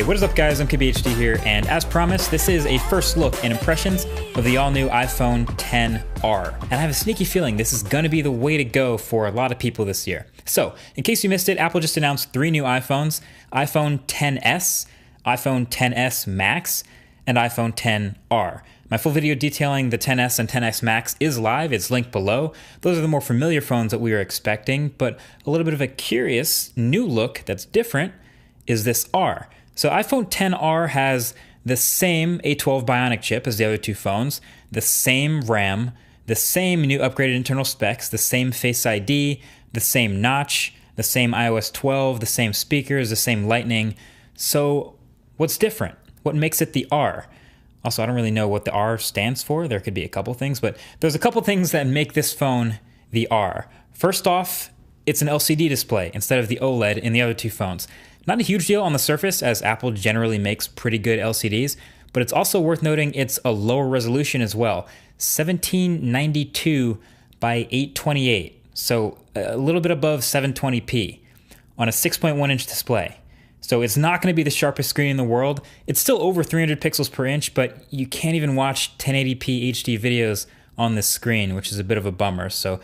Hey, what is up guys, I'm KBHD here, and as promised, this is a first look and impressions of the all-new iPhone XR. And I have a sneaky feeling this is gonna be the way to go for a lot of people this year. So, in case you missed it, Apple just announced 3 new iPhones: iPhone XS, iPhone XS Max, and iPhone XR. My full video detailing the XS and XS Max is live, it's linked below. Those are the more familiar phones that we were expecting, but a little bit of a curious new look that's different is this R. So iPhone XR has the same A12 Bionic chip as the other 2 phones, the same RAM, the same new upgraded internal specs, the same Face ID, the same notch, the same iOS 12, the same speakers, the same Lightning. So what's different? What makes it the R? Also, I don't really know what the R stands for. There could be a couple things, but there's a couple things that make this phone the R. First off, it's an LCD display instead of the OLED in the other 2 phones. Not a huge deal on the surface, as Apple generally makes pretty good LCDs, but it's also worth noting it's a lower resolution as well, 1792 by 828, so a little bit above 720p on a 6.1-inch display. So it's not going to be the sharpest screen in the world. It's still over 300 pixels per inch, but you can't even watch 1080p HD videos on this screen, which is a bit of a bummer, so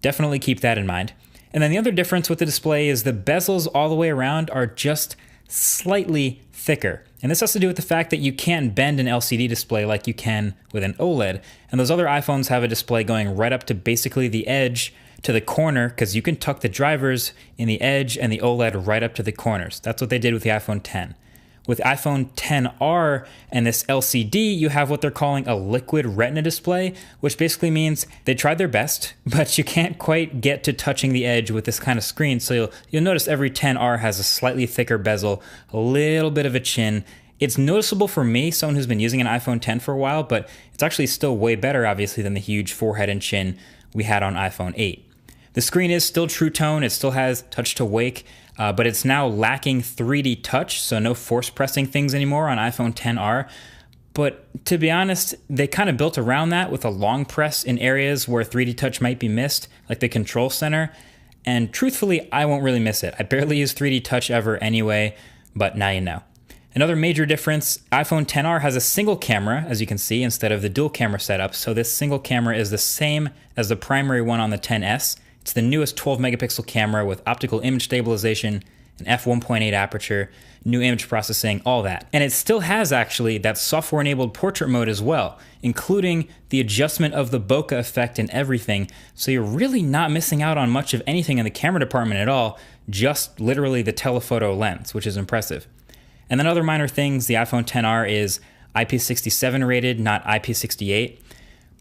definitely keep that in mind. And then the other difference with the display is the bezels all the way around are just slightly thicker. And this has to do with the fact that you can't bend an LCD display like you can with an OLED. And those other iPhones have a display going right up to basically the edge to the corner, because you can tuck the drivers in the edge and the OLED right up to the corners. That's what they did with the iPhone X. With iPhone XR and this LCD, you have what they're calling a liquid retina display, which basically means they tried their best, but you can't quite get to touching the edge with this kind of screen. So you'll notice every XR has a slightly thicker bezel, a little bit of a chin. It's noticeable for me, someone who's been using an iPhone X for a while, but it's actually still way better, obviously, than the huge forehead and chin we had on iPhone 8. The screen is still True Tone, it still has touch to wake, but it's now lacking 3D touch, so no force pressing things anymore on iPhone XR. But to be honest, they kind of built around that with a long press in areas where 3D touch might be missed, like the control center. And truthfully, I won't really miss it. I barely use 3D touch ever anyway, but now you know. Another major difference, iPhone XR has a single camera, as you can see, instead of the dual camera setup. So this single camera is the same as the primary one on the XS. It's the newest 12 megapixel camera with optical image stabilization, an f1.8 aperture, new image processing, all that. And it still has actually that software-enabled portrait mode as well, including the adjustment of the bokeh effect and everything. So you're really not missing out on much of anything in the camera department at all, just literally the telephoto lens, which is impressive. And then other minor things, the iPhone XR is IP67 rated, not IP68.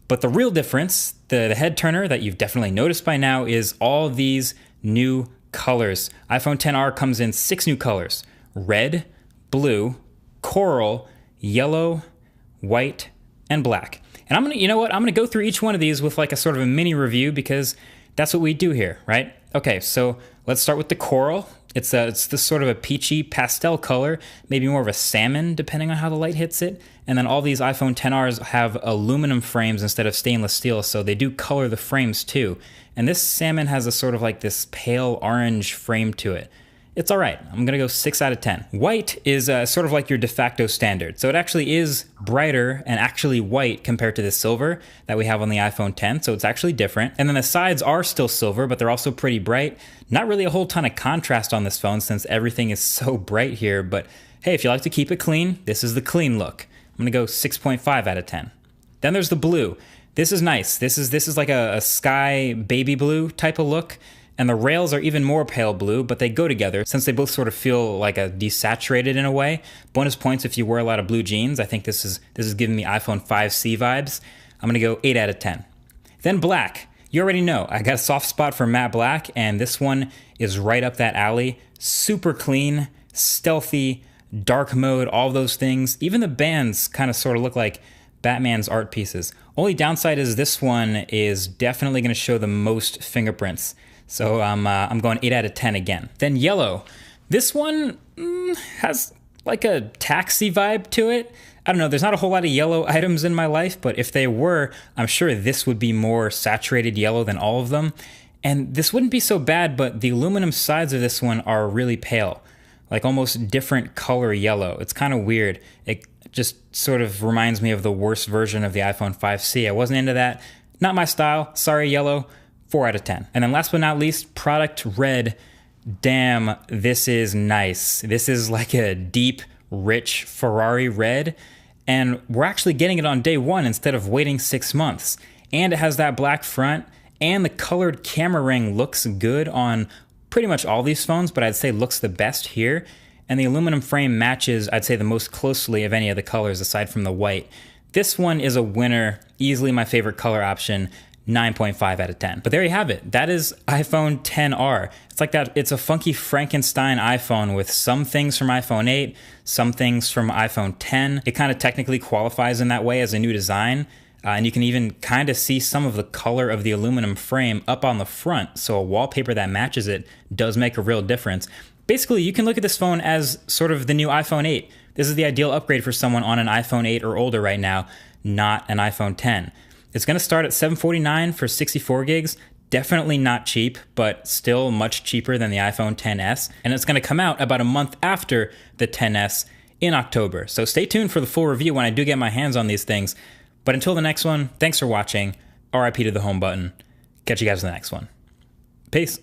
But the real difference, the head turner that you've definitely noticed by now, is all these new colors. iPhone XR comes in 6 new colors: red, blue, coral, yellow, white, and black. And I'm gonna go through each one of these with like a sort of a mini review, because that's what we do here, right? Okay, so let's start with the coral. It's this sort of a peachy pastel color, maybe more of a salmon depending on how the light hits it. And then all these iPhone XRs have aluminum frames instead of stainless steel, so they do color the frames too. And this salmon has a sort of like this pale orange frame to it. It's all right. I'm gonna go 6 out of 10. White is sort of like your de facto standard. So it actually is brighter and actually white compared to the silver that we have on the iPhone X. So it's actually different. And then the sides are still silver, but they're also pretty bright. Not really a whole ton of contrast on this phone since everything is so bright here. But hey, if you like to keep it clean, this is the clean look. I'm gonna go 6.5 out of 10. Then there's the blue. This is nice. This is like a sky baby blue type of look. And the rails are even more pale blue, but they go together since they both sort of feel like a desaturated in a way. Bonus points if you wear a lot of blue jeans. I think this is giving me iPhone 5C vibes. I'm gonna go 8 out of 10. Then black. You already know, I got a soft spot for matte black, and this one is right up that alley. Super clean, stealthy, dark mode, all those things. Even the bands kind of sort of look like Batman's art pieces. Only downside is this one is definitely gonna show the most fingerprints. So I'm going 8 out of 10 again. Then yellow. This one has like a taxi vibe to it. I don't know, there's not a whole lot of yellow items in my life, but if they were, I'm sure this would be more saturated yellow than all of them. And this wouldn't be so bad, but the aluminum sides of this one are really pale. like almost different color yellow. It's kind of weird. It just sort of reminds me of the worst version of the iPhone 5C. I wasn't into that. Not my style. Sorry, yellow. 4 out of 10. And then last but not least, product red. Damn, this is nice. This is like a deep, rich Ferrari red. And we're actually getting it on day one instead of waiting 6 months. And it has that black front. And the colored camera ring looks good on pretty much all these phones, but I'd say looks the best here. And the aluminum frame matches, I'd say, the most closely of any of the colors aside from the white. This one is a winner, easily my favorite color option, 9.5 out of 10. But there you have it. That is iPhone XR. It's like that. It's a funky Frankenstein iPhone with some things from iPhone 8, some things from iPhone 10. It kind of technically qualifies in that way as a new design. And you can even kind of see some of the color of the aluminum frame up on the front. So a wallpaper that matches it does make a real difference. Basically, you can look at this phone as sort of the new iPhone 8. This is the ideal upgrade for someone on an iPhone 8 or older right now, not an iPhone 10. It's going to start at $749 for 64 gigs. Definitely not cheap, but still much cheaper than the iPhone XS. And it's going to come out about a month after the XS in October. So stay tuned for the full review when I do get my hands on these things. But until the next one, thanks for watching. RIP to the home button. Catch you guys in the next one. Peace.